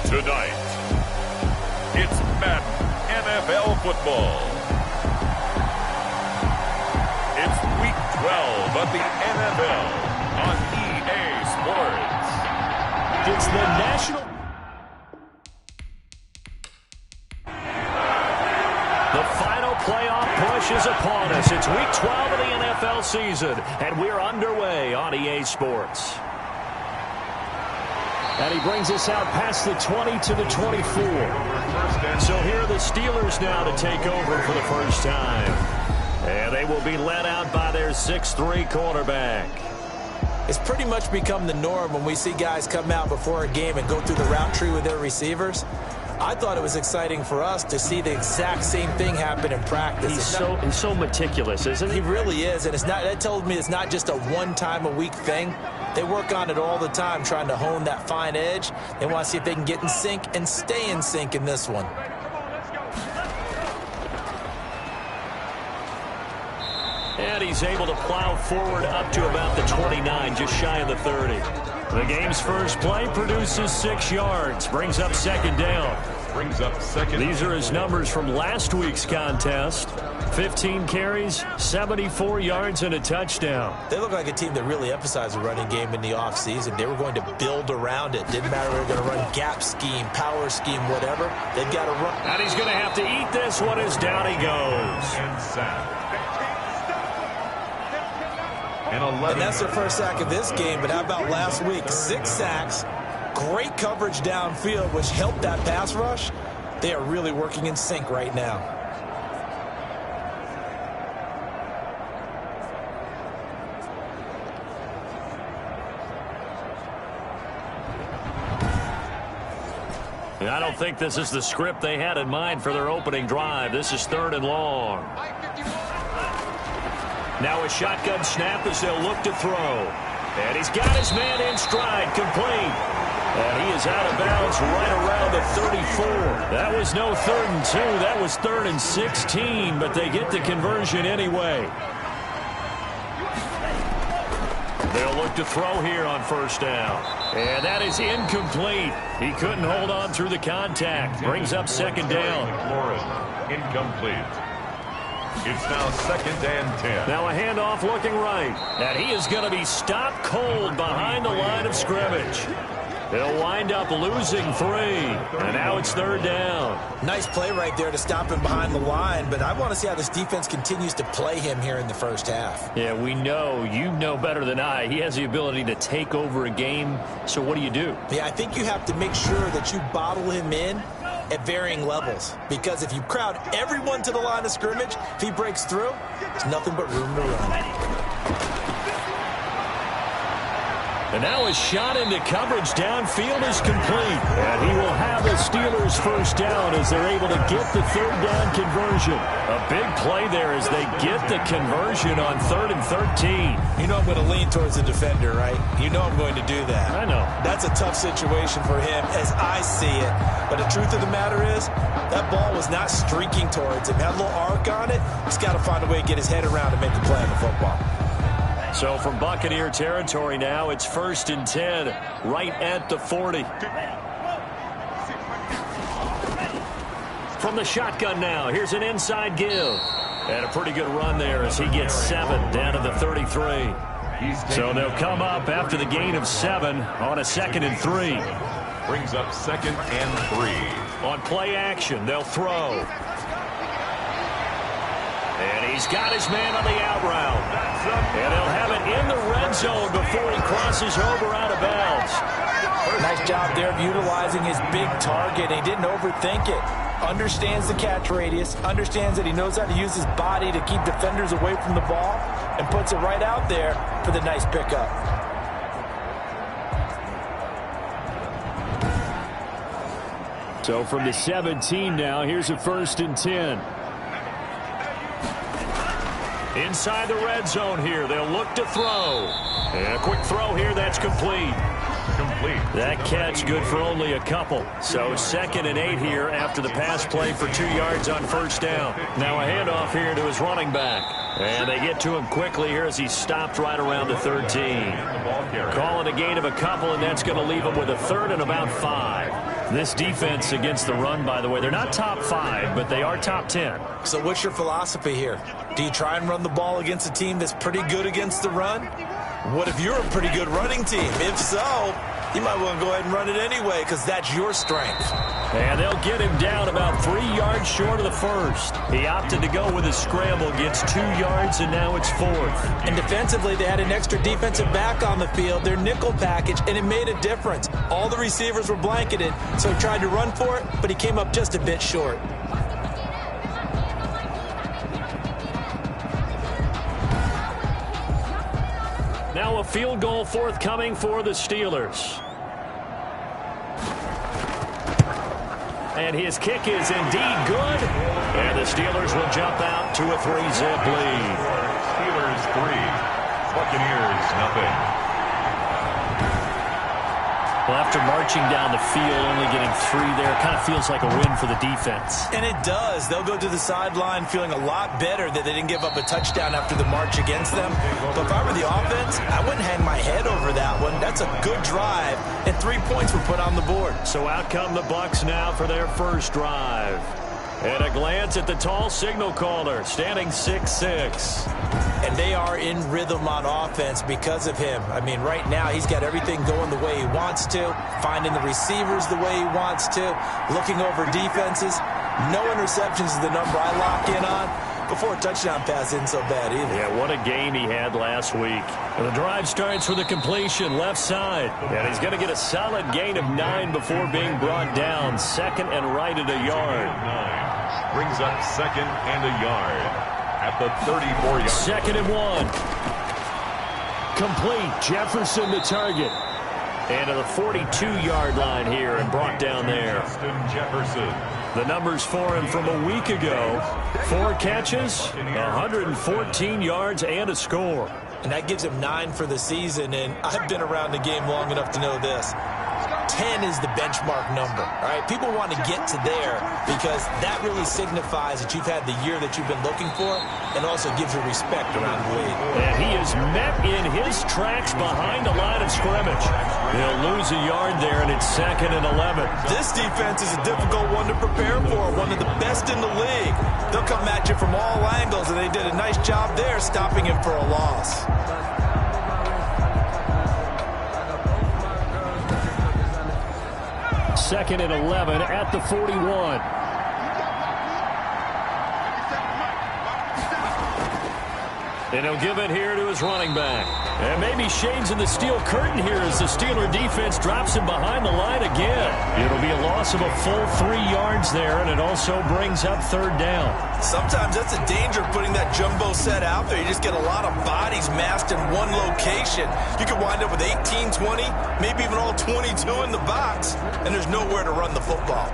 Tonight, it's Madden NFL football. It's Week 12 of the NFL on EA Sports. It's the national... The final playoff push is upon us. It's Week 12 of the NFL season, and we're underway on EA Sports. And he brings us out past the 20 to the 24. So here are the Steelers now to take over for the first time. And they will be led out by their 6'3" quarterback. It's pretty much become the norm when we see guys come out before a game and go through the route tree with their receivers. I thought it was exciting for us to see the exact same thing happen in practice. He's so meticulous, isn't he? He really is, and that tells me it's not just a one-time-a-week thing. They work on it all the time, trying to hone that fine edge. They want to see if they can get in sync and stay in sync in this one. And he's able to plow forward up to about the 29, just shy of the 30. The game's first play produces 6 yards, brings up second down. These are his numbers from last week's contest. 15 carries, 74 yards, and a touchdown. They look like a team that really emphasized the running game in the offseason. They were going to build around it. Didn't matter if they were going to run gap scheme, power scheme, whatever. They've got to run. And he's going to have to eat this one as down he goes. And that's their first sack of this game, but how about last week? 6 sacks, great coverage downfield, which helped that pass rush. They are really working in sync right now. I don't think this is the script they had in mind for their opening drive. This is 3rd and long. Now a shotgun snap as they'll look to throw. And he's got his man in stride, complete. And he is out of bounds right around the 34. That was no 3rd and 2. That was 3rd and 16, but they get the conversion anyway. They'll look to throw here on first down. And that is incomplete. He couldn't hold on through the contact. Brings up second down. Incomplete. It's now 2nd and 10. Now a handoff looking right. And he is going to be stopped cold behind the line of scrimmage. They'll wind up losing 3. And now it's 3rd down. Nice play right there to stop him behind the line, but I want to see how this defense continues to play him here in the first half. Yeah, we know. You know better than I. He has the ability to take over a game. So what do you do? Yeah, I think you have to make sure that you bottle him in at varying levels, because if you crowd everyone to the line of scrimmage, if he breaks through, there's nothing but room to run. And now a shot into coverage downfield is complete. And he will have the Steelers first down as they're able to get the 3rd down conversion. A big play there as they get the conversion on 3rd and 13. You know I'm going to lean towards the defender, right? You know I'm going to do that. I know. That's a tough situation for him as I see it. But the truth of the matter is, that ball was not streaking towards him. Had a little arc on it. He's got to find a way to get his head around and make a play on the football. So from Buccaneer territory now, it's 1st and 10, right at the 40. From the shotgun now, here's an inside give. And a pretty good run there as he gets 7 down to the 33. So they'll come up after the gain of 7 on a 2nd and 3. Brings up 2nd and 3. On play action, they'll throw. And he's got his man on the out route. And he'll have it in the red zone before he crosses over out of bounds. Nice job there of utilizing his big target. He didn't overthink it. Understands the catch radius. Understands that he knows how to use his body to keep defenders away from the ball. And puts it right out there for the nice pickup. So from the 17 now, here's a 1st and 10. Inside the red zone here, they'll look to throw. And a quick throw here, that's complete. That catch good for only a couple. So 2nd and 8 here after the pass play for 2 yards on first down. Now a handoff here to his running back. And they get to him quickly here as he's stopped right around the 13. Calling a gain of a couple, and that's going to leave him with a 3rd and about 5. This defense against the run, by the way, they're not top 5, but they are top 10. So what's your philosophy here? Do you try and run the ball against a team that's pretty good against the run? What if you're a pretty good running team? If so, you might want to go ahead and run it anyway because that's your strength. And they'll get him down about 3 yards short of the first. He opted to go with a scramble, gets 2 yards, and now it's 4th. And defensively, they had an extra defensive back on the field, their nickel package, and it made a difference. All the receivers were blanketed, so he tried to run for it, but he came up just a bit short. Now a field goal forthcoming for the Steelers. And his kick is indeed good. And the Steelers will jump out to a 3-zip lead. Steelers 3, Buccaneers nothing. Well, after marching down the field, only getting 3 there, kind of feels like a win for the defense. And it does. They'll go to the sideline feeling a lot better that they didn't give up a touchdown after the march against them. But if I were the offense, I wouldn't hang my head over that one. That's a good drive, and 3 points were put on the board. So out come the Bucs now for their first drive. And a glance at the tall signal caller, standing 6'6". And they are in rhythm on offense because of him. I mean, right now, he's got everything going the way he wants to, finding the receivers the way he wants to, looking over defenses. No interceptions is the number I lock in on. Before a touchdown pass isn't so bad either. Yeah, what a game he had last week. And the drive starts with a completion, left side. And he's going to get a solid gain of 9 before being brought down. Second and right at a yard. 9 brings up second and a yard at the 34-yard. Second and 1. Complete. Jefferson the target. And to the 42-yard line here and brought down there. Justin Jefferson. The numbers for him from a week ago. 4 catches, 114 yards, and a score. And that gives him 9 for the season, and I've been around the game long enough to know this. 10 is the benchmark number, all right? People want to get to there because that really signifies that you've had the year that you've been looking for and also gives you respect around the league. And he is met in his tracks behind the line of scrimmage. He'll lose a yard there, and it's second and 11. This defense is a difficult one to prepare for, one of the best in the league. They'll come at you from all angles, and they did a nice job there stopping him for a loss. Second and 11 at the 41. And he'll give it here to his running back. And maybe shades in the steel curtain here as the Steeler defense drops him behind the line again. It'll be a loss of a full 3 yards there, and it also brings up third down. Sometimes that's the danger of putting that jumbo set out there. You just get a lot of bodies massed in one location. You could wind up with 18, 20, maybe even all 22 in the box, and there's nowhere to run the football.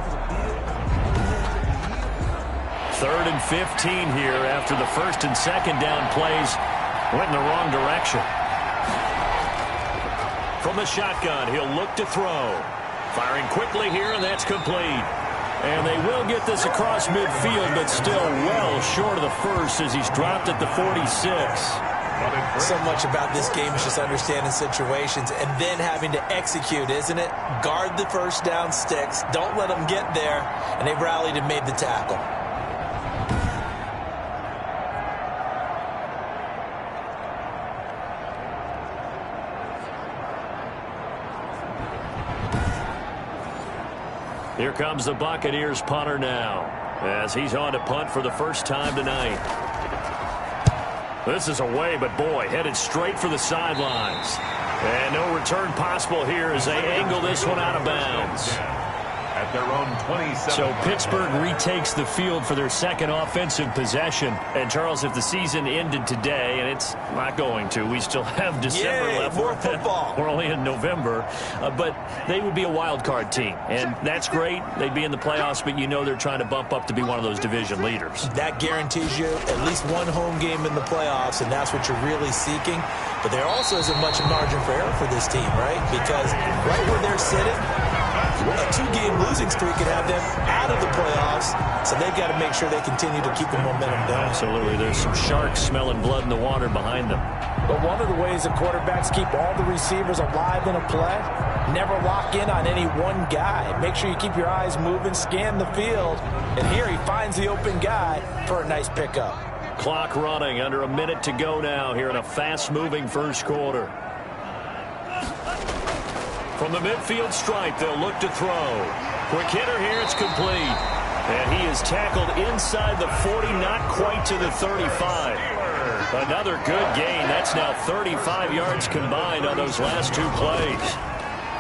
Third and 15 here after the first and second down plays went in the wrong direction. From the shotgun, he'll look to throw. Firing quickly here, and that's complete. And they will get this across midfield, but still well short of the first as he's dropped at the 46. So much about this game is just understanding situations and then having to execute, isn't it? Guard the first down sticks. Don't let them get there. And they rallied and made the tackle. Here comes the Buccaneers punter now as he's on to punt for the first time tonight. This is away, but boy, headed straight for the sidelines. And no return possible here as they angle this one out of bounds. At their own 27. So Pittsburgh retakes the field for their second offensive possession. And Charles, if the season ended today, and it's not going to, we still have December left. More football. We're only in November, but they would be a wild card team, and that's great. They'd be in the playoffs, but you know they're trying to bump up to be one of those division leaders. That guarantees you at least one home game in the playoffs, and that's what you're really seeking. But there also isn't much margin for error for this team, right? Because right where they're sitting, a 2-game losing streak could have them out of the playoffs, so they've got to make sure they continue to keep the momentum down. Absolutely. There's some sharks smelling blood in the water behind them. But one of the ways that quarterbacks keep all the receivers alive in a play Never lock in on any one guy. Make sure you keep your eyes moving, scan the field. And here he finds the open guy for a nice pickup. Clock running, under a minute to go now here in a fast-moving first quarter. From the midfield stripe, they'll look to throw. Quick hitter here, it's complete. And he is tackled inside the 40, not quite to the 35. Another good gain. That's now 35 yards combined on those last two plays.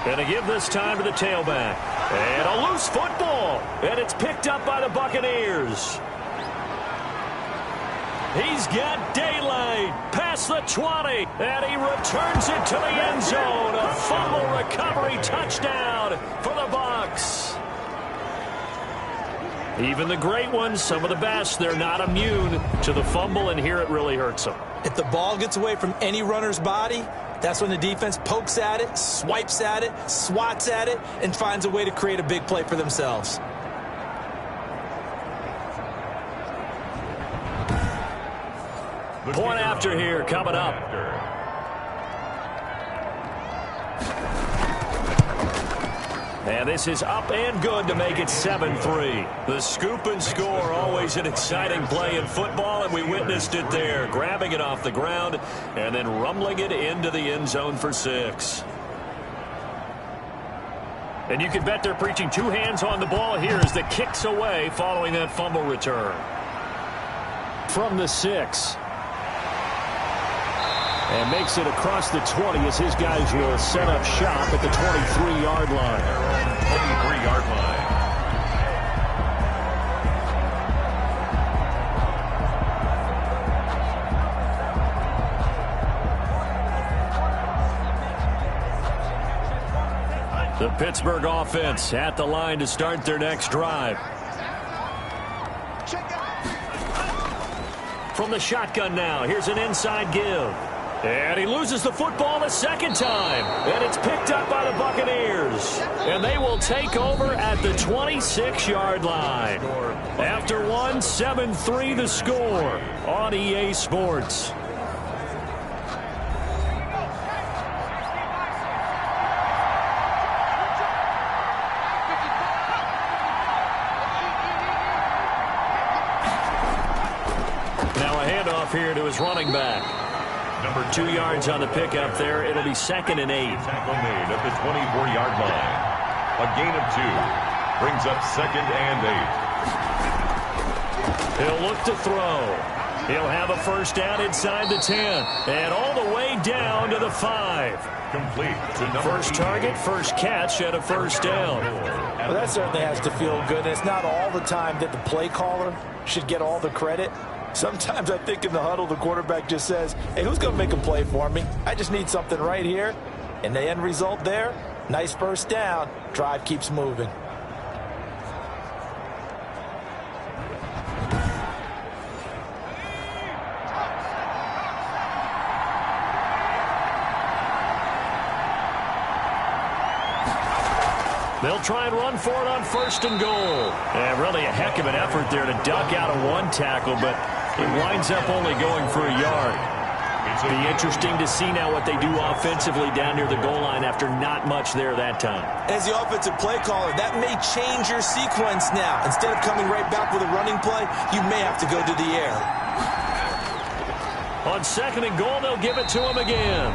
And to give this time to the tailback. And a loose football. And it's picked up by the Buccaneers. He's got daylight past the 20. And he returns it to the end zone. A fumble recovery touchdown for the Bucs. Even the great ones, some of the best, they're not immune to the fumble, and here it really hurts them. If the ball gets away from any runner's body, that's when the defense pokes at it, swipes at it, swats at it, and finds a way to create a big play for themselves. Point after here coming up. And this is up and good to make it 7-3. The scoop and score, always an exciting play in football, and we witnessed it there. Grabbing it off the ground and then rumbling it into the end zone for 6. And you can bet they're preaching two hands on the ball here as the kick's away following that fumble return. From the 6. And makes it across the 20 as his guys will set up shop at the 23-yard line. 23-yard line. The Pittsburgh offense at the line to start their next drive. From the shotgun now, here's an inside give. And he loses the football the second time. And it's picked up by the Buccaneers. And they will take over at the 26-yard line. After one, 7-3 the score on EA Sports. Now a handoff here to his running back. Number 2 yards on the pickup there. It'll be 2nd and 8. Tackle made at the 24-yard line. A gain of 2. Brings up 2nd and 8. He'll look to throw. He'll have a first down inside the 10. And all the way down to the 5. Complete to number First target, first catch, and a first down. Well, that certainly has to feel good. It's not all the time that the play caller should get all the credit. Sometimes I think in the huddle, the quarterback just says, hey, who's going to make a play for me? I just need something right here. And the end result there, nice first down. Drive keeps moving. They'll try and run for it on 1st and goal. And really a heck of an effort there to duck out of one tackle, but it winds up only going for a yard. It'll be interesting to see now what they do offensively down near the goal line after not much there that time. As the offensive play caller, that may change your sequence now. Instead of coming right back with a running play, you may have to go to the air. On 2nd and goal, they'll give it to him again.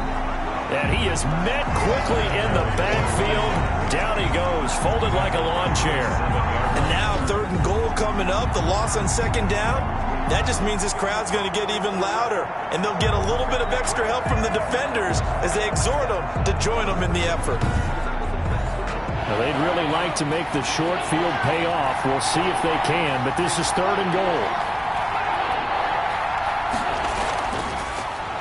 And he is met quickly in the backfield. Down he goes, folded like a lawn chair. And now 3rd and goal coming up, the loss on 2nd down. That just means this crowd's going to get even louder. And they'll get a little bit of extra help from the defenders as they exhort them to join them in the effort. Well, they'd really like to make the short field pay off. We'll see if they can, but this is 3rd and goal.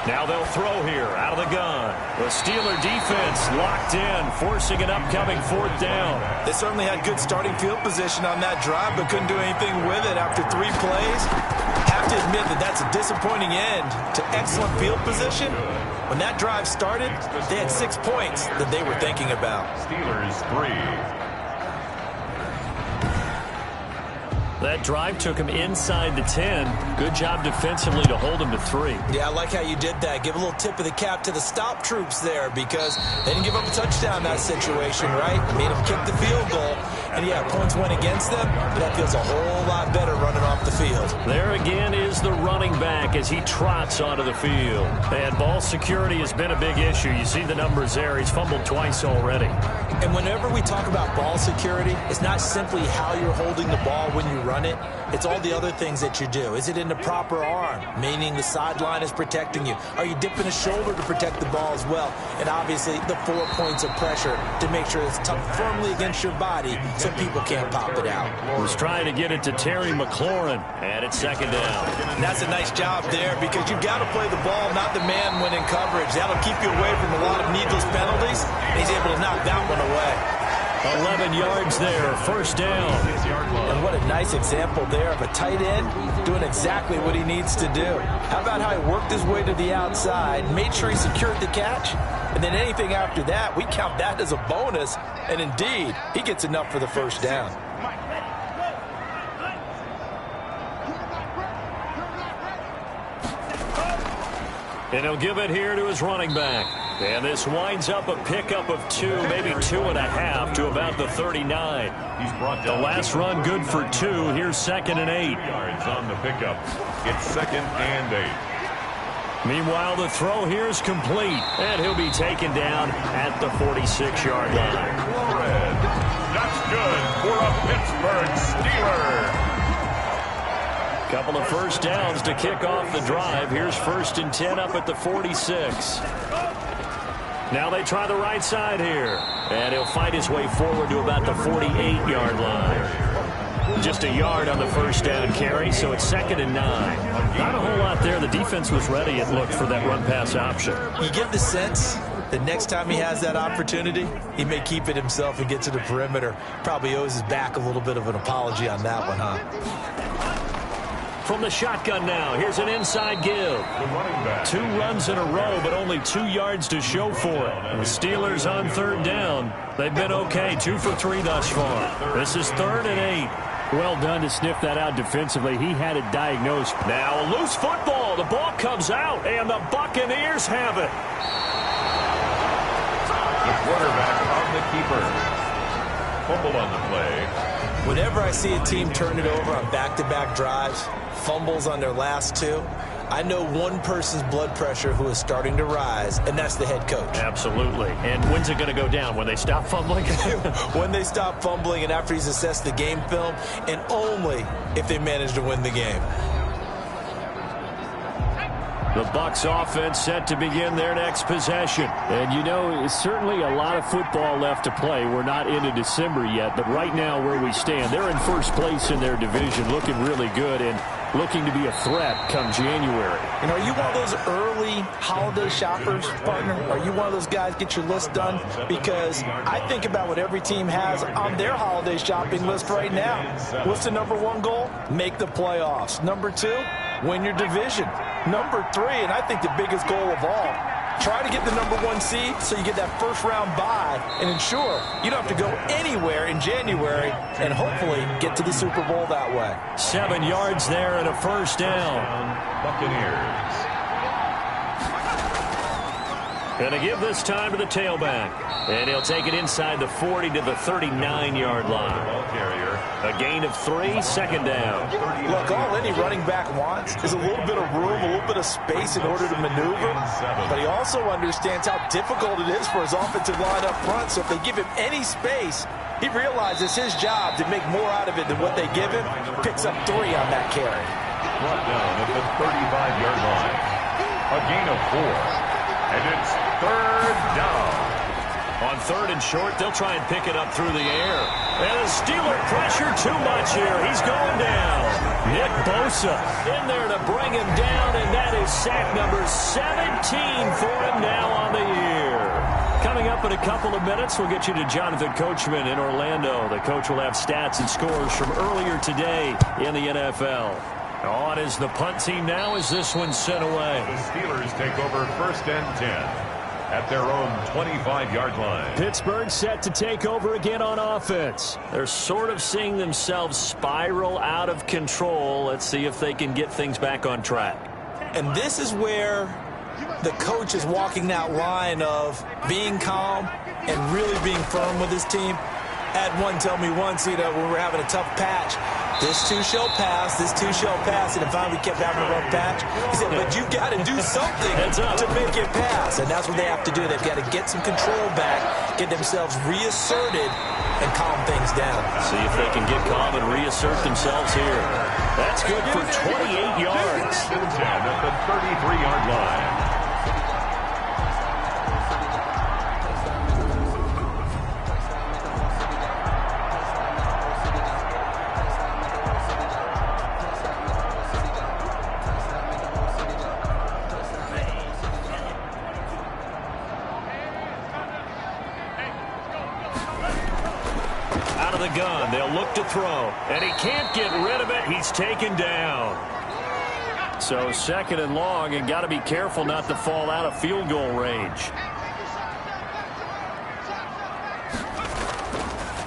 Now they'll throw here out of the gun. The Steeler defense locked in, forcing an upcoming 4th down. They certainly had good starting field position on that drive, but couldn't do anything with it after 3 plays. Have to admit that that's a disappointing end to excellent field position. When that drive started, they had 6 points that they were thinking about. Steelers 3. That drive took him inside the 10. Good job defensively to hold him to 3. Yeah, I like how you did that. Give a little tip of the cap to the stop troops there because they didn't give up a touchdown in that situation, right? Made them kick the field goal. And, yeah, points went against them, but that feels a whole lot better running off the field. There again is the running back as he trots onto the field. And ball security has been a big issue. You see the numbers there. He's fumbled twice already. And whenever we talk about ball security, it's not simply how you're holding the ball when you run it. It's all the other things that you do. Is it in the proper arm, meaning the sideline is protecting you? Are you dipping a shoulder to protect the ball as well? And obviously the 4 points of pressure to make sure it's tucked firmly against your body so people can't pop it out. Was trying to get it to Terry McLaurin, and it's second down. And that's a nice job there because you've got to play the ball, not the man when in coverage. That'll keep you away from a lot of needless penalties. And he's able to knock that one away. 11 yards there, first down. And what a nice example there of a tight end doing exactly what he needs to do. How about how he worked his way to the outside, made sure he secured the catch, and then anything after that, we count that as a bonus. And indeed, he gets enough for the first down. And he'll give it here to his running back. And this winds up a pickup of 2, maybe 2.5 to about the 39. The last run good for 2. Here's second and 8. Yards on the pickup. It's second and 8. Meanwhile, the throw here is complete. And he'll be taken down at the 46-yard line. That's good for a Pittsburgh Steeler. Couple of first downs to kick off the drive. Here's first and 10 up at the 46. Now they try the right side here. And he'll fight his way forward to about the 48-yard line. Just a yard on the first down carry, so it's second and 9. Not a whole lot there. The defense was ready, it looked, for that run-pass option. You get the sense that next time he has that opportunity, he may keep it himself and get to the perimeter. Probably owes his back a little bit of an apology on that one, huh? From the shotgun now, here's an inside give. 2 runs in a row, but only 2 yards to show for it. The Steelers on third down. They've been okay, 2 for 3 thus far. This is third and 8. Well done to sniff that out defensively. He had it diagnosed. Now a loose football. The ball comes out, and the Buccaneers have it. The quarterback on the keeper. Fumble on the play. Whenever I see a team turn it over on back-to-back drives, fumbles on their last 2, I know one person's blood pressure who is starting to rise, and that's the head coach. Absolutely. And when's it going to go down? When they stop fumbling? When they stop fumbling and after he's assessed the game film, and only if they manage to win the game. The Bucs offense set to begin their next possession. And, you know, certainly a lot of football left to play. We're not into December yet, but right now where we stand, they're in first place in their division, looking really good and looking to be a threat come January. And are you one of those early holiday shoppers, partner? Are you one of those guys get your list done? Because I think about what every team has on their holiday shopping list right now. What's the number 1 goal? Make the playoffs. Number 2, win your division. Number 3, and I think the biggest goal of all, try to get the number 1 seed so you get that first round bye and ensure you don't have to go anywhere in January and hopefully get to the Super Bowl that way. 7 yards there and a first down. Buccaneers. Going to give this time to the tailback. And he'll take it inside the 40 to the 39-yard line. Ball carrier. A gain of 3, second down. Look, all any running back wants is a little bit of room, a little bit of space in order to maneuver. But he also understands how difficult it is for his offensive line up front. So if they give him any space, he realizes his job to make more out of it than what they give him. Picks up 3 on that carry. Brought down at the 35-yard line. A gain of 4. And it's third down. On third and short, they'll try and pick it up through the air. And the Steeler pressure too much here. He's going down. Nick Bosa in there to bring him down, and that is sack number 17 for him now on the year. Coming up in a couple of minutes, we'll get you to Jonathan Coachman in Orlando. The coach will have stats and scores from earlier today in the NFL. On is the punt team now as this one's sent away. The Steelers take over first and 10. at their own 25-yard line. Pittsburgh set to take over again on offense. They're sort of seeing themselves spiral out of control. Let's see if they can get things back on track. And this is where the coach is walking that line of being calm and really being firm with his team. Had one tell me once, when we were having a tough patch, this too shall pass, this too shall pass, and finally we kept having a rough patch. He said, but you've got to do something to make it pass, and that's what they have to do. They've got to get some control back, get themselves reasserted, and calm things down. See if they can get calm and reassert themselves here. That's good for 28 yards. At the 33-yard line. The gun. They'll look to throw. And he can't get rid of it. He's taken down. So second and long, and got to be careful not to fall out of field goal range.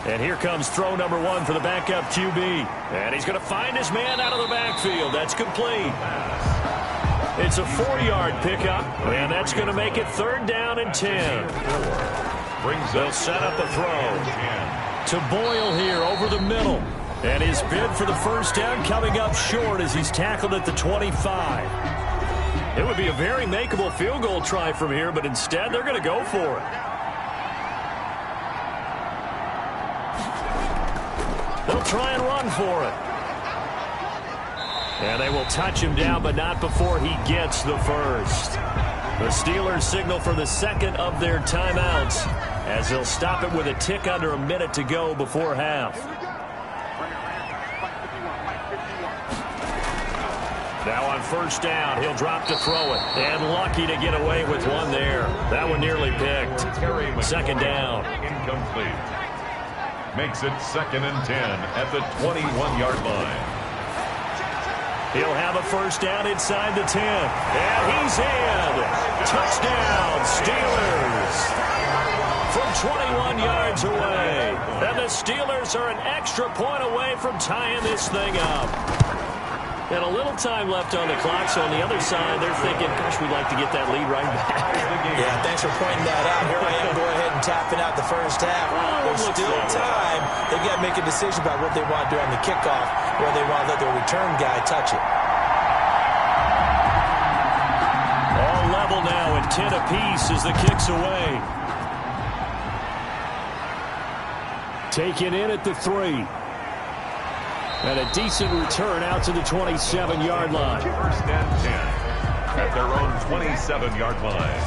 And here comes throw number one for the backup QB. And he's going to find his man out of the backfield. That's complete. It's a 4-yard pickup, and that's going to make it 3rd down and 10. They'll set up a throw to Boyle here over the middle. And his bid for the first down coming up short as he's tackled at the 25. It would be a very makeable field goal try from here, but instead they're going to go for it. They'll try and run for it. And they will touch him down, but not before he gets the first. The Steelers signal for the second of their timeouts, as they'll stop it with a tick under a minute to go before half. Now on first down, he'll drop to throw it. And lucky to get away with one there. That one nearly picked. Second down. Incomplete. Makes it 2nd and 10 at the 21-yard line. He'll have a first down inside the 10. And he's in. Touchdown, Steelers. From 21 yards away. And the Steelers are an extra point away from tying this thing up. And a little time left on the clock, so on the other side, they're thinking, gosh, we'd like to get that lead right back. Yeah, thanks for pointing that out. Here I am, go ahead and tapping out the first half. There's still time. They've got to make a decision about what they want to do on the kickoff, or they want to let their return guy touch it. All level now, and 10 apiece as the kick's away. Taken in at the 3. And a decent return out to the 27-yard line. 1st and 10 at their own 27-yard line.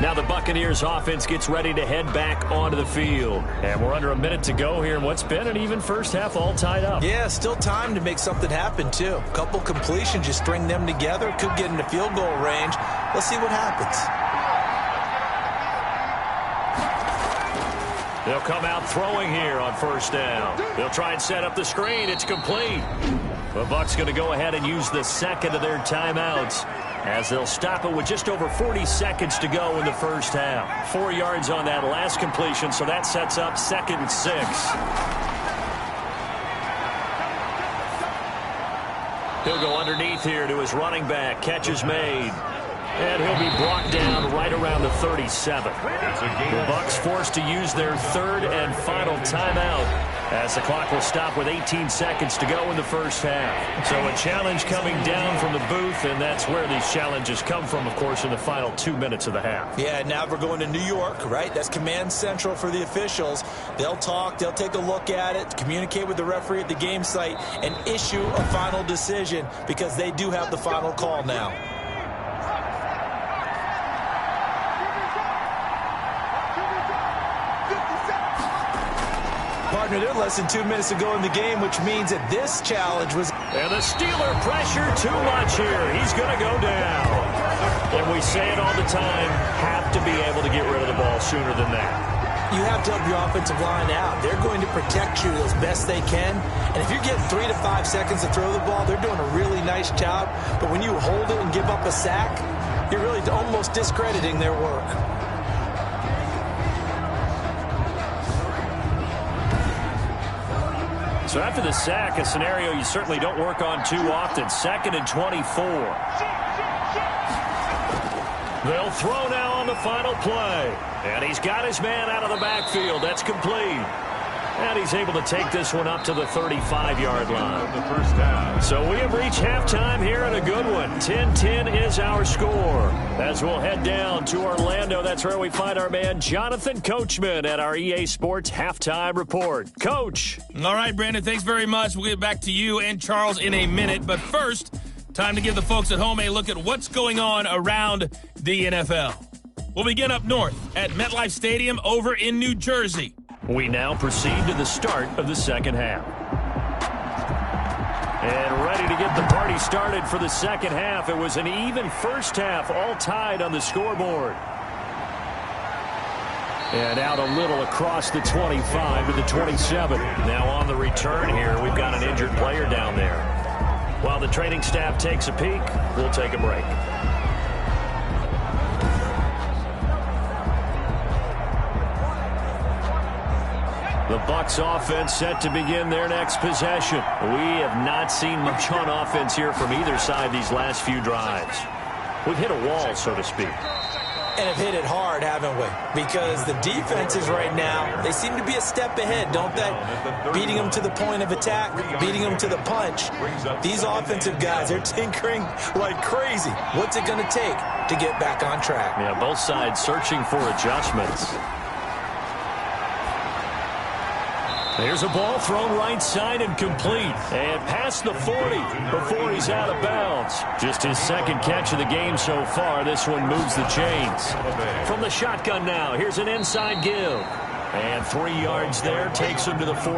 Now the Buccaneers offense gets ready to head back onto the field. And we're under a minute to go here in what's been an even first half, all tied up. Yeah, still time to make something happen, too. A couple completions, just string them together. Could get into field goal range. Let's see what happens. They'll come out throwing here on first down. They'll try and set up the screen. It's complete. The Bucs going to go ahead and use the second of their timeouts as they'll stop it with just over 40 seconds to go in the first half. 4 yards on that last completion, so that sets up 2nd and 6. He'll go underneath here to his running back. Catch is made. And he'll be brought down right around the 37. The Bucs forced to use their 3rd and final timeout as the clock will stop with 18 seconds to go in the first half. So a challenge coming down from the booth, and that's where these challenges come from, of course, in the final 2 minutes of the half. Yeah, now we're going to New York, right? That's command central for the officials. They'll talk, they'll take a look at it, communicate with the referee at the game site, and issue a final decision because they do have the final call now. Partner, they're less than 2 minutes to go in the game, which means that this challenge was... And the Steeler pressure too much here. He's going to go down. And we say it all the time, have to be able to get rid of the ball sooner than that. You have to help your offensive line out. They're going to protect you as best they can. And if you're getting 3 to 5 seconds to throw the ball, they're doing a really nice job. But when you hold it and give up a sack, You're really almost discrediting their work. So after the sack, a scenario you certainly don't work on too often. 2nd and 24. They'll throw now on the final play. And he's got his man out of the backfield. That's complete. And he's able to take this one up to the 35-yard line. The first down. So we have reached halftime here in a good one. 10-10 is our score. As we'll head down to Orlando, that's where we find our man Jonathan Coachman at our EA Sports Halftime Report. Coach. All right, Brandon, thanks very much. We'll get back to you and Charles in a minute. But first, time to give the folks at home a look at what's going on around the NFL. We'll begin up north at MetLife Stadium over in New Jersey. We now proceed to the start of the second half. And ready to get the party started for the second half. It was an even first half, all tied on the scoreboard. And out a little across the 25 to the 27. Now on the return here, we've got an injured player down there. While the training staff takes a peek, we'll take a break. The Bucs offense set to begin their next possession. We have not seen much on offense here from either side these last few drives. We've hit a wall, so to speak. And have hit it hard, haven't we? Because the defenses right now, they seem to be a step ahead, don't they? Beating them to the point of attack, beating them to the punch. These offensive guys, they're tinkering like crazy. What's it going to take to get back on track? Yeah, both sides searching for adjustments. There's a ball thrown right side and complete. And past the 40 before he's out of bounds. Just his second catch of the game so far. This one moves the chains. From the shotgun now, here's an inside give. And 3 yards there takes him to the 45.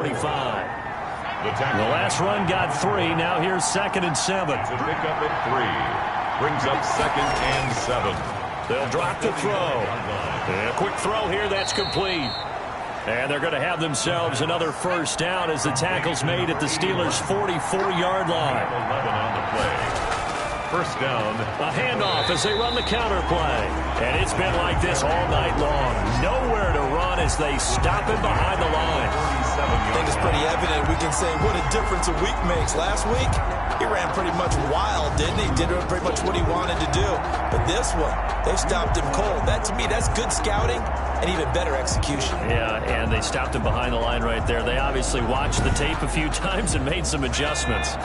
The last run got 3. Now here's 2nd and 7. To pick up at 3. Brings up 2nd and 7. They'll drop the throw. And a quick throw here, that's complete. And they're going to have themselves another first down as the tackle's made at the Steelers' 44-yard line. 11 on the play. First down. A handoff as they run the counter play. And it's been like this all night long. Nowhere to run as they stop him behind the line. I think it's pretty evident. We can say what a difference a week makes. Last week, he ran pretty much wild, didn't he? Did pretty much what he wanted to do. But this one, they stopped him cold. That, to me, that's good scouting and even better execution. Yeah, and they stopped him behind the line right there. They obviously watched the tape a few times and made some adjustments.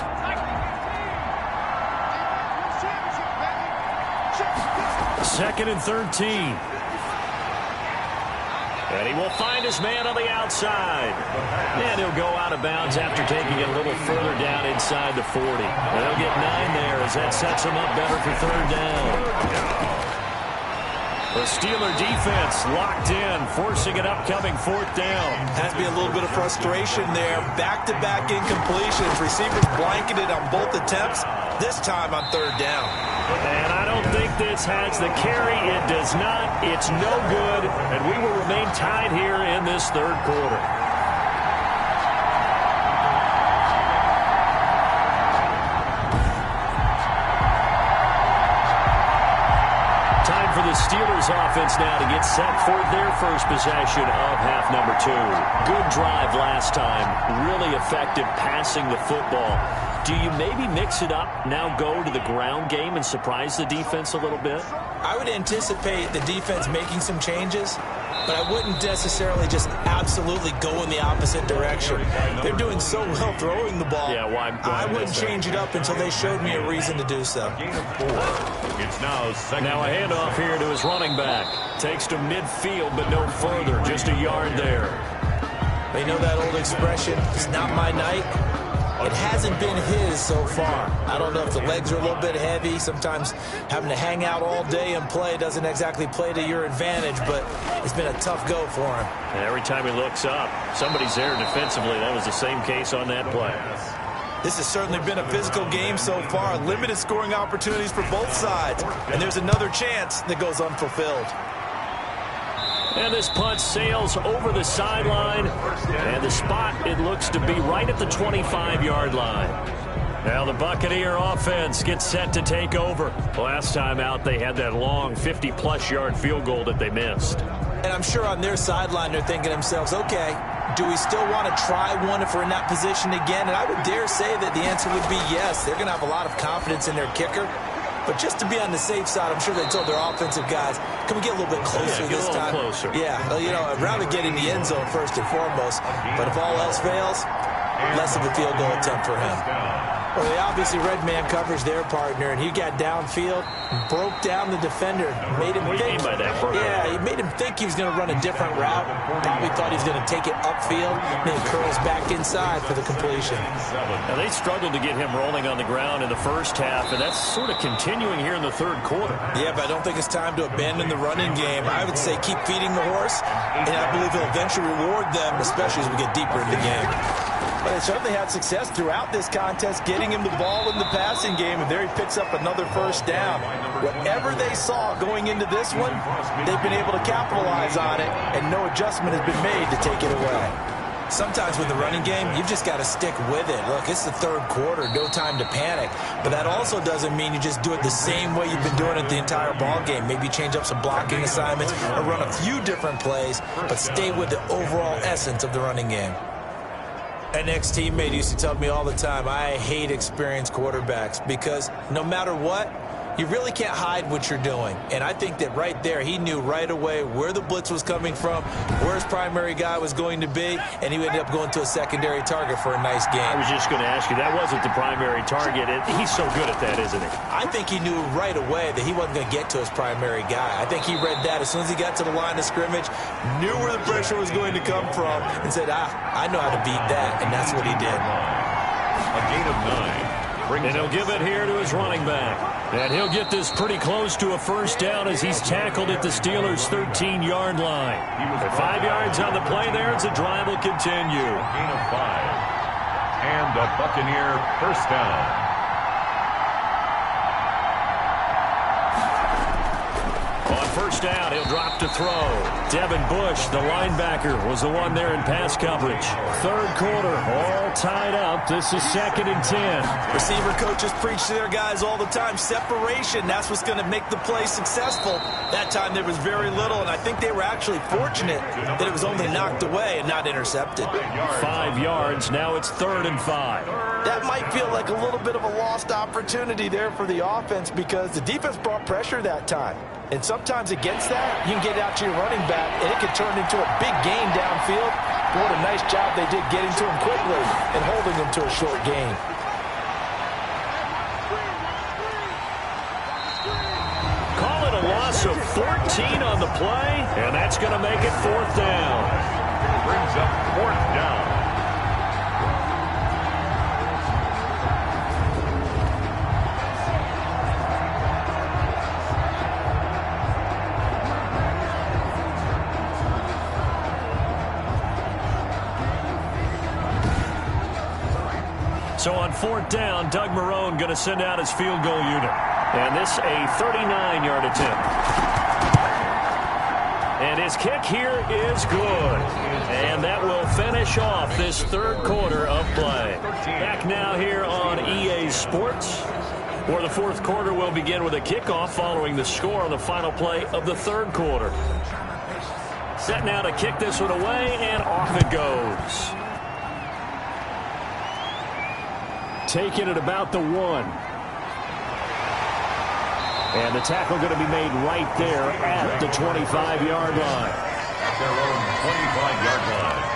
Second and 13. And he will find his man on the outside. And he'll go out of bounds after taking it a little further down inside the 40. And they'll get 9 there as that sets him up better for third down. The Steeler defense locked in, forcing an upcoming 4th down. Has to be a little bit of frustration there. Back-to-back incompletions. Receivers blanketed on both attempts, this time on third down. And I don't think this has the carry. It does not. It's no good. And we will remain tied here in this third quarter. For the Steelers offense now to get set for their first possession of half number 2. Good drive last time. Really effective passing the football. Do you maybe mix it up, now go to the ground game and surprise the defense a little bit? I would anticipate the defense making some changes, but I wouldn't necessarily just absolutely go in the opposite direction. They're doing so well throwing the ball. Yeah, why I wouldn't change it up until they showed me a reason to do so. Gain of 4. It's now second. Now a handoff here to his running back. Takes to midfield, but no further. Just a yard there. They know that old expression, it's not my night. It hasn't been his so far. I don't know if the legs are a little bit heavy. Sometimes having to hang out all day and play doesn't exactly play to your advantage, but it's been a tough go for him. And every time he looks up, somebody's there defensively. That was the same case on that play. This has certainly been a physical game so far. Limited scoring opportunities for both sides. And there's another chance that goes unfulfilled. And this punt sails over the sideline. And the spot, it looks to be right at the 25-yard line. Now the Buccaneer offense gets set to take over. Last time out, they had that long 50-plus yard field goal that they missed. And I'm sure on their sideline they're thinking to themselves, okay, do we still want to try one if we're in that position again? And I would dare say that the answer would be yes. They're going to have a lot of confidence in their kicker. But just to be on the safe side, I'm sure they told their offensive guys, can we get a little bit closer this time? Closer. Yeah, well, you know, I'd rather get in the end zone first and foremost. But if all else fails, less of a field goal attempt for him. Well, they obviously red man coverage their partner, and he got downfield, broke down the defender, made him think. By that he made him think he was going to run a different route. Probably thought he was going to take it upfield, then curls back inside for the completion. Now, they struggled to get him rolling on the ground in the first half, and that's sort of continuing here in the third quarter. Yeah, but I don't think it's time to abandon the running game. I would say keep feeding the horse, and I believe he'll eventually reward them, especially as we get deeper in the game. But they certainly had success throughout this contest, getting him the ball in the passing game, and there he picks up another first down. Whatever they saw going into this one, they've been able to capitalize on it, and no adjustment has been made to take it away. Sometimes with the running game, you've just got to stick with it. Look, it's the third quarter, no time to panic. But that also doesn't mean you just do it the same way you've been doing it the entire ball game. Maybe change up some blocking assignments or run a few different plays, but stay with the overall essence of the running game. An ex-teammate used to tell me all the time, I hate experienced quarterbacks because no matter what, you really can't hide what you're doing. And I think that right there, he knew right away where the blitz was coming from, where his primary guy was going to be, and he ended up going to a secondary target for a nice game. I was just going to ask you, that wasn't the primary target. He's so good at that, isn't he? I think he knew right away that he wasn't going to get to his primary guy. I think he read that as soon as he got to the line of scrimmage, knew where the pressure was going to come from, and said, I know how to beat that, and that's what he did. A gain of 9. And he'll give it here to his running back. And he'll get this pretty close to a first down as he's tackled at the Steelers' 13-yard line. For 5 yards on the play there, as the drive will continue. Gain of 5. And the Buccaneer first down. On first down, he'll drop to throw. Devin Bush, the linebacker, was the one there in pass coverage. Third quarter, all tied up. This is 2nd and 10. Receiver coaches preach to their guys all the time. Separation, that's what's going to make the play successful. That time there was very little, and I think they were actually fortunate that it was only knocked away and not intercepted. 5 yards, now it's 3rd and 5. That might feel like a little bit of a lost opportunity there for the offense because the defense brought pressure that time. And sometimes against that, you can get out to your running back, and it can turn into a big gain downfield. But what a nice job they did getting to him quickly and holding him to a short gain. Call it a loss of 14 on the play, and that's going to make it 4th down. Brings up 4th down. So on 4th down, Doug Marrone going to send out his field goal unit. And this a 39-yard attempt. And his kick here is good. And that will finish off this third quarter of play. Back now here on EA Sports, where the fourth quarter will begin with a kickoff following the score on the final play of the third quarter. Set now to kick this one away, and off it goes. Taking it about the 1. And the tackle going to be made right there at the 25-yard line. At their own 25-yard line.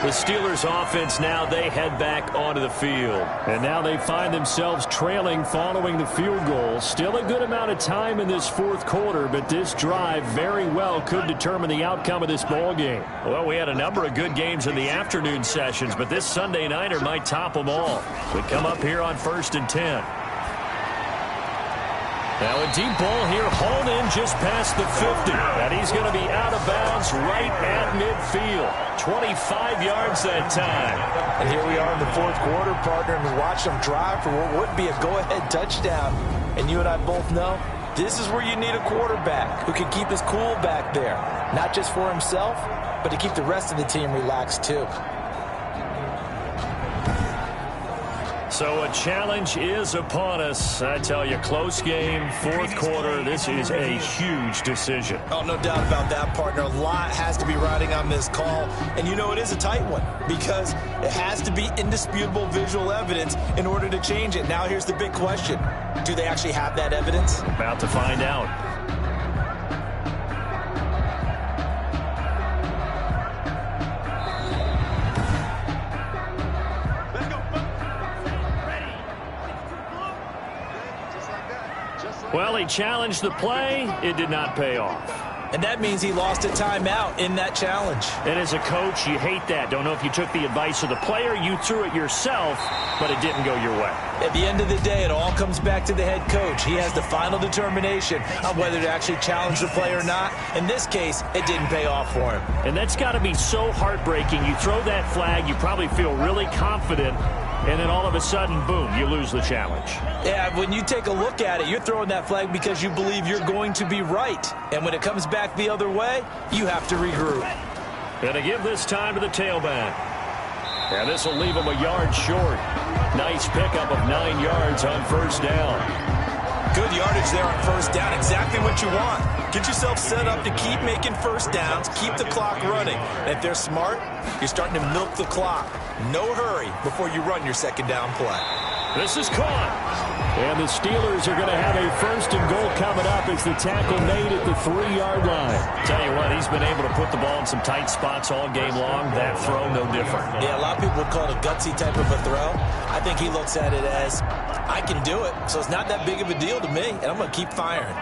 The Steelers offense now, they head back onto the field. And now they find themselves trailing following the field goal. Still a good amount of time in this fourth quarter, but this drive very well could determine the outcome of this ball game. Well, we had a number of good games in the afternoon sessions, but this Sunday nighter might top them all. We come up here on 1st and 10. Now a deep ball here, hauled in just past the 50. And he's going to be out of bounds right at midfield. 25 yards that time. And here we are in the fourth quarter, partner, and we watch them drive for what would be a go-ahead touchdown. And you and I both know this is where you need a quarterback who can keep his cool back there. Not just for himself, but to keep the rest of the team relaxed too. So a challenge is upon us. I tell you, close game, fourth quarter. This is a huge decision. Oh, no doubt about that, partner. A lot has to be riding on this call. And you know it is a tight one because it has to be indisputable visual evidence in order to change it. Now here's the big question. Do they actually have that evidence? About to find out. Well, he challenged the play. It did not pay off. And that means he lost a timeout in that challenge. And as a coach, you hate that. Don't know if you took the advice of the player. You threw it yourself, but it didn't go your way. At the end of the day, it all comes back to the head coach. He has the final determination on whether to actually challenge the play or not. In this case, it didn't pay off for him. And that's got to be so heartbreaking. You throw that flag, you probably feel really confident, and then all of a sudden, boom, you lose the challenge. Yeah, when you take a look at it, you're throwing that flag because you believe you're going to be right. And when it comes back the other way, you have to regroup. Gonna give this time to the tailback. And this will leave him a yard short. Nice pickup of 9 yards on first down. Good yardage there on first down. Exactly what you want. Get yourself set up to keep making first downs, keep the clock running. And if they're smart, you're starting to milk the clock. No hurry before you run your second down play. This is caught. And the Steelers are going to have a first and goal coming up as the tackle made at the 3-yard line. Tell you what, he's been able to put the ball in some tight spots all game long. That throw, no different. Yeah, a lot of people would call it a gutsy type of a throw. I think he looks at it as, I can do it, so it's not that big of a deal to me, and I'm going to keep firing.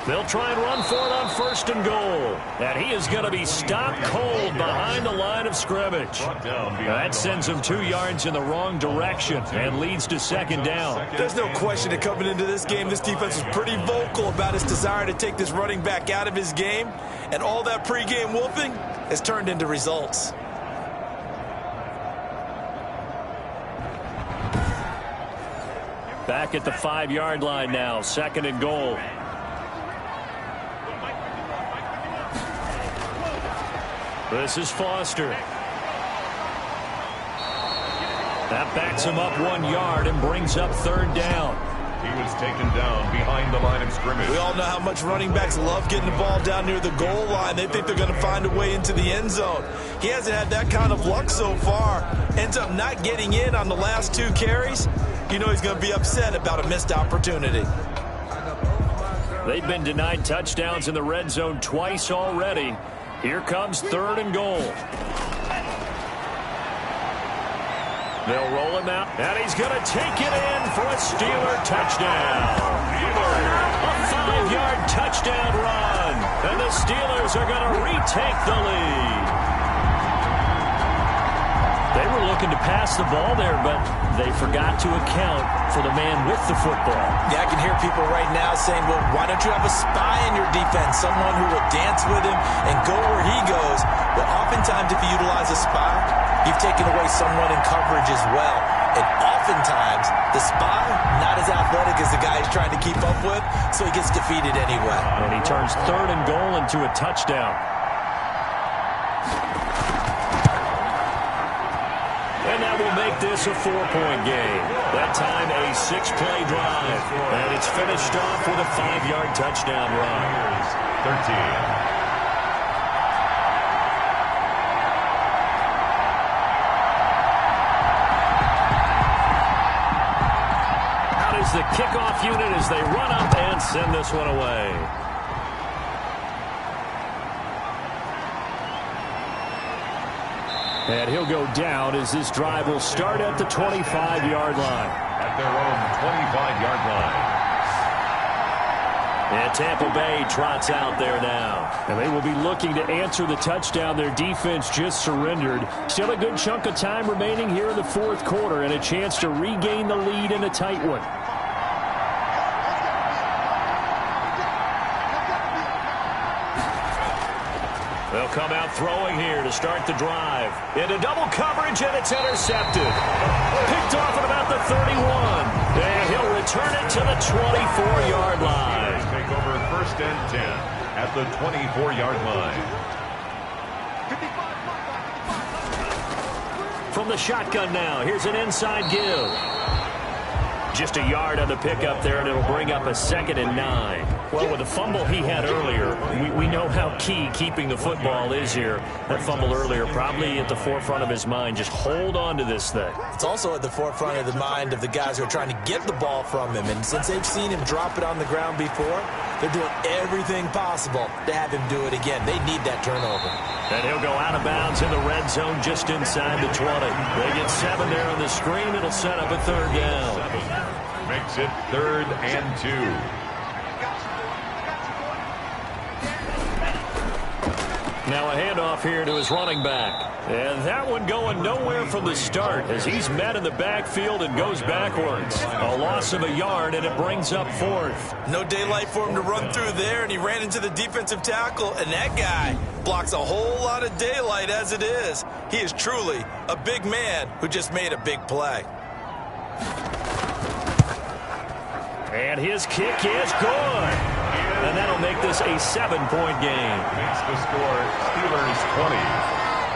They'll try and run for it on first and goal. And he is going to be stopped cold behind the line of scrimmage. That sends him 2 yards in the wrong direction and leads to second down. There's no question that coming into this game, this defense was pretty vocal about its desire to take this running back out of his game. And all that pregame wolfing has turned into results. Back at the 5-yard line now, second and goal. This is Foster. That backs him up 1 yard and brings up third down. He was taken down behind the line of scrimmage. We all know how much running backs love getting the ball down near the goal line. They think they're going to find a way into the end zone. He hasn't had that kind of luck so far. Ends up not getting in on the last 2 carries. You know he's going to be upset about a missed opportunity. They've been denied touchdowns in the red zone twice already. Here comes third and goal. They'll roll him out, and he's going to take it in for a Steeler touchdown. A 5-yard touchdown run, and the Steelers are going to retake the lead. They were looking to pass the ball there, but they forgot to account for the man with the football. Yeah, I can hear people right now saying, well, why don't you have a spy in your defense, someone who will dance with him and go where he goes? Well, oftentimes if you utilize a spy, you've taken away someone in coverage as well. And oftentimes, the spy, not as athletic as the guy he's trying to keep up with, so he gets defeated anyway. And he turns third and goal into a touchdown. And that will make this a 4-point game. That time a 6-play drive. And it's finished off with a 5-yard touchdown run. 13. The kickoff unit as they run up and send this one away. And he'll go down as this drive will start at the 25-yard line. At their own 25-yard line. And Tampa Bay trots out there now. And they will be looking to answer the touchdown their defense just surrendered. Still a good chunk of time remaining here in the fourth quarter and a chance to regain the lead in a tight one. They'll come out throwing here to start the drive. Into double coverage, and it's intercepted. Picked off at about the 31. And he'll return it to the 24-yard line. Take over first and 10 at the 24-yard line. from the shotgun now. Here's an inside give. Just a yard on the pickup there, and it'll bring up a 2nd and 9. Well, with the fumble he had earlier, we know how key keeping the football is here. That fumble earlier probably at the forefront of his mind. Just hold on to this thing. It's also at the forefront of the mind of the guys who are trying to get the ball from him. And since they've seen him drop it on the ground before, they're doing everything possible to have him do it again. They need that turnover. And he'll go out of bounds in the red zone just inside the 20. They get 7 there on the screen. It'll set up a 3rd down. Makes it 3rd and 2. Now a handoff here to his running back. And that one going nowhere from the start as he's met in the backfield and goes backwards. A loss of a yard, and it brings up 4th. No daylight for him to run through there, and he ran into the defensive tackle, and that guy blocks a whole lot of daylight as it is. He is truly a big man who just made a big play. And his kick is good. And that'll make this a 7-point game. Makes the score Steelers 20,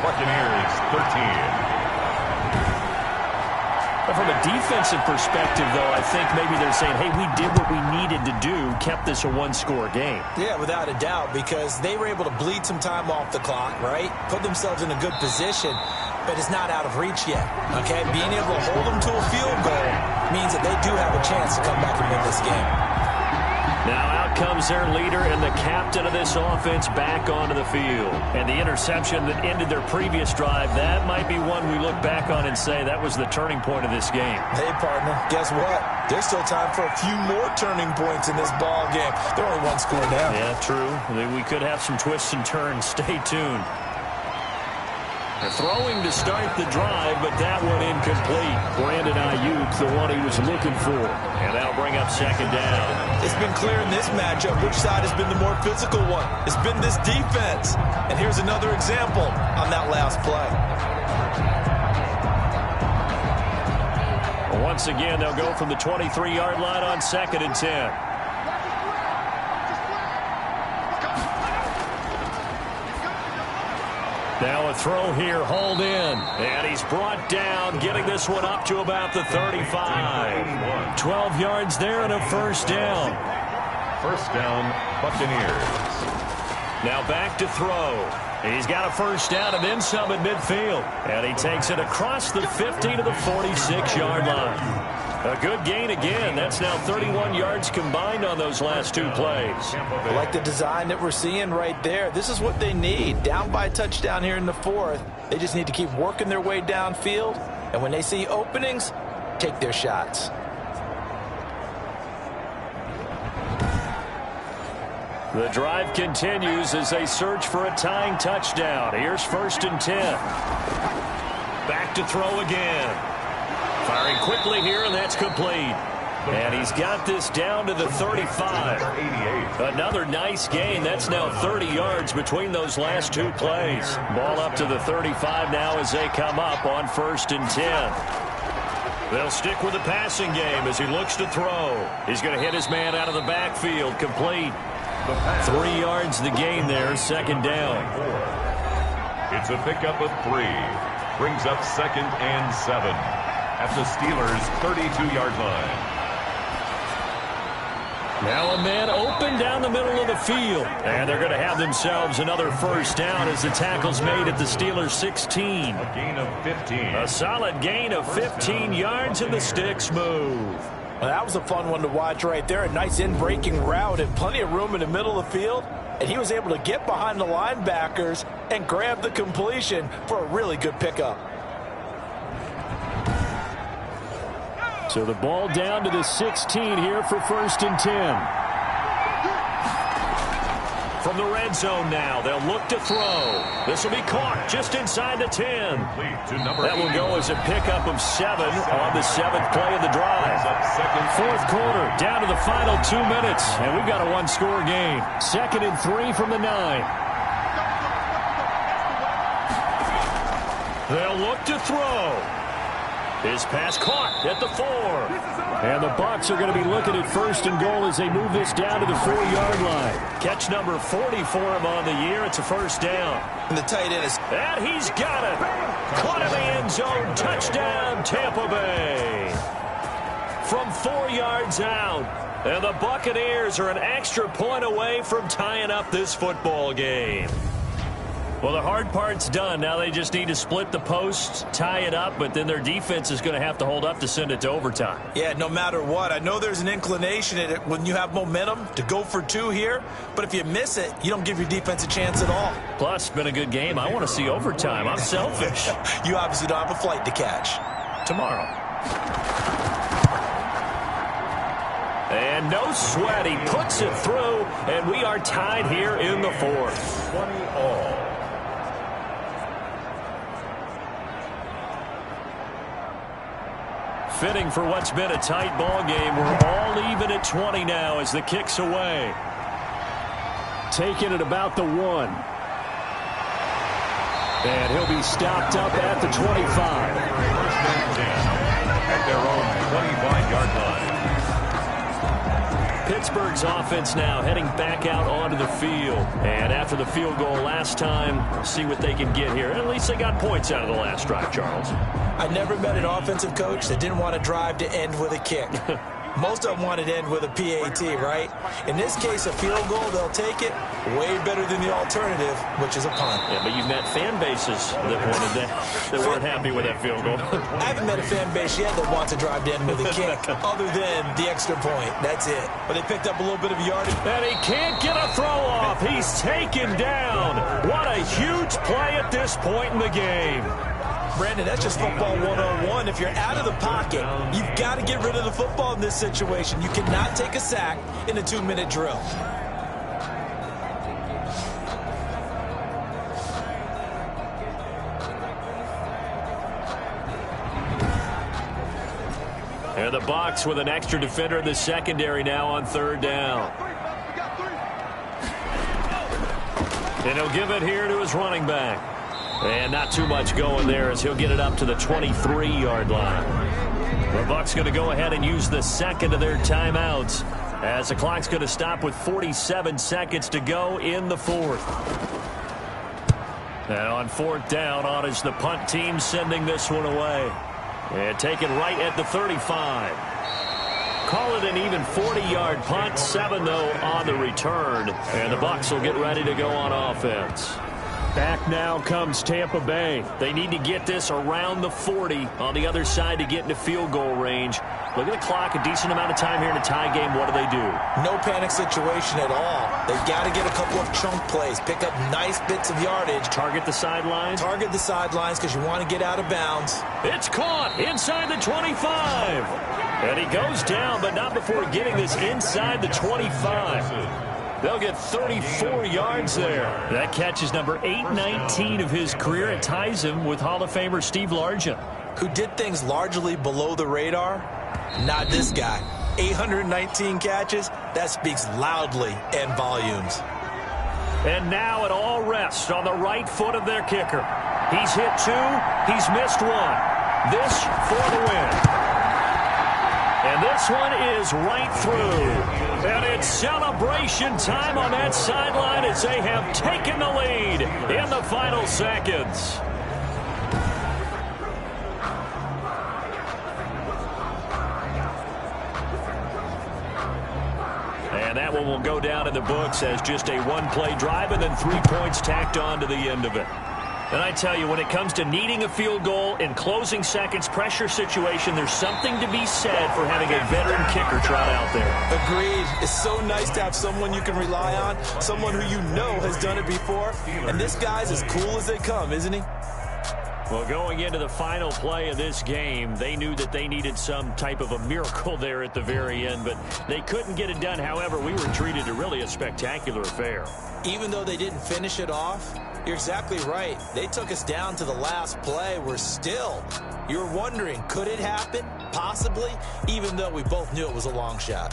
Buccaneers 13. From a defensive perspective, though, I think maybe they're saying, hey, we did what we needed to do, kept this a 1-score game. Yeah, without a doubt, because they were able to bleed some time off the clock, right? Put themselves in a good position, but it's not out of reach yet, okay? Being able to hold them to a field goal means that they do have a chance to come back and win this game. Now out comes their leader and the captain of this offense back onto the field. And the interception that ended their previous drive, that might be one we look back on and say that was the turning point of this game. Hey, partner, guess what? There's still time for a few more turning points in this ball game. They're only 1 score down. Yeah, true. We could have some twists and turns. Stay tuned. They're throwing to start the drive, but that one incomplete. Brandon Ayuk, the one he was looking for. And that'll bring up 2nd down. It's been clear in this matchup which side has been the more physical one. It's been this defense. And here's another example on that last play. Once again, they'll go from the 23-yard line on 2nd and 10. Now a throw here, hauled in. And he's brought down, getting this one up to about the 35. 12 yards there and a 1st down. 1st down, Buccaneers. Now back to throw. He's got a 1st down and then some at midfield. And he takes it across the 50 to the 46-yard line. A good gain again. That's now 31 yards combined on those last 2 plays. I like the design that we're seeing right there. This is what they need. Down by a touchdown here in the 4th. They just need to keep working their way downfield. And when they see openings, take their shots. The drive continues as they search for a tying touchdown. Here's 1st and 10. Back to throw again. Firing quickly here, and that's complete. And he's got this down to the 35. Another nice gain. That's now 30 yards between those last 2 plays. Ball up to the 35 now as they come up on 1st and 10. They'll stick with the passing game as he looks to throw. He's going to hit his man out of the backfield. Complete. 3 yards the gain there, 2nd down. It's a pickup of 3. Brings up 2nd and 7. At the Steelers' 32-yard line. Now a man open down the middle of the field. And they're going to have themselves another 1st down as the tackle's made at the Steelers' 16. A gain of 15. A solid gain of 15 yards, and the sticks move. Well, that was a fun one to watch right there. A nice in-breaking route and plenty of room in the middle of the field. And he was able to get behind the linebackers and grab the completion for a really good pickup. So the ball down to the 16 here for 1st and 10. From the red zone now, they'll look to throw. This will be caught just inside the 10. That will go as a pickup of 7 on the 7th play of the drive. 4th quarter, down to the final 2 minutes, and we've got a 1-score game. 2nd and 3 from the 9. They'll look to throw. His pass caught at the 4. And the Bucs are going to be looking at 1st and goal as they move this down to the 4-yard line. Catch number 40 for him on the year. It's a 1st down. And the tight end is... And he's got it. Caught in the end zone. Touchdown, Tampa Bay. From 4 yards out. And the Buccaneers are an extra point away from tying up this football game. Well, the hard part's done. Now they just need to split the posts, tie it up, but then their defense is going to have to hold up to send it to overtime. Yeah, no matter what. I know there's an inclination in it when you have momentum to go for 2 here, but if you miss it, you don't give your defense a chance at all. Plus, it's been a good game. I want to see overtime. I'm selfish. You obviously don't have a flight to catch. Tomorrow. And no sweat. He puts it through, and we are tied here in the 4th. 20 all. Fitting for what's been a tight ball game. We're all even at 20 now as the kick's away. Taking it about the 1. And he'll be stopped up at the 25. 1st and 10 at their own 25-yard line. Pittsburgh's offense now heading back out onto the field. And after the field goal last time, see what they can get here. At least they got points out of the last drive, Charles. I never met an offensive coach that didn't want to drive to end with a kick. Most of them wanted to end with a PAT, right? In this case, a field goal, they'll take it. Way better than the alternative, which is a punt. Yeah, but you've met fan bases that wanted that weren't happy with that field goal. I haven't met a fan base yet that wants to drive to end with a kick, other than the extra point. That's it. But they picked up a little bit of yardage. And he can't get a throw off. He's taken down. What a huge play at this point in the game. Brandon, that's just football 101. If you're out of the pocket, you've got to get rid of the football in this situation. You cannot take a sack in a 2-minute drill. And the Bucs with an extra defender in the secondary now on 3rd down. And he'll give it here to his running back. And not too much going there as he'll get it up to the 23-yard line. The Bucs going to go ahead and use the second of their timeouts as the clock's going to stop with 47 seconds to go in the 4th. And on 4th down, on is the punt team sending this one away. And taken right at the 35. Call it an even 40-yard punt. 7, though, on the return. And the Bucs will get ready to go on offense. Back now comes Tampa Bay. They need to get this around the 40 on the other side to get into field goal range. Look at the clock, a decent amount of time here in a tie game. What do they do? No panic situation at all. They've got to get a couple of chunk plays, pick up nice bits of yardage. Target the sidelines? Target the sidelines because you want to get out of bounds. It's caught inside the 25. And he goes down, but not before getting this inside the 25. They'll get 34 yards there. That catch is number 819 of his career. It ties him with Hall of Famer Steve Largent. Who did things largely below the radar? Not this guy. 819 catches, that speaks loudly in volumes. And now it all rests on the right foot of their kicker. He's hit 2, he's missed 1. This for the win. And this one is right through. And it's celebration time on that sideline as they have taken the lead in the final seconds. And that one will go down in the books as just a 1-play drive and then 3 points tacked on to the end of it. And I tell you, when it comes to needing a field goal in closing seconds, pressure situation, there's something to be said for having a veteran kicker trot out there. Agreed. It's so nice to have someone you can rely on, someone who you know has done it before. And this guy's as cool as they come, isn't he? Well, going into the final play of this game, they knew that they needed some type of a miracle there at the very end, but they couldn't get it done. However, we were treated to really a spectacular affair. Even though they didn't finish it off, you're exactly right. They took us down to the last play. We're still, you're wondering, could it happen? Possibly, even though we both knew it was a long shot.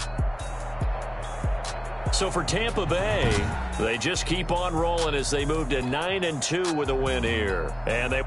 So for Tampa Bay, they just keep on rolling as they move to 9-2 with a win here. And they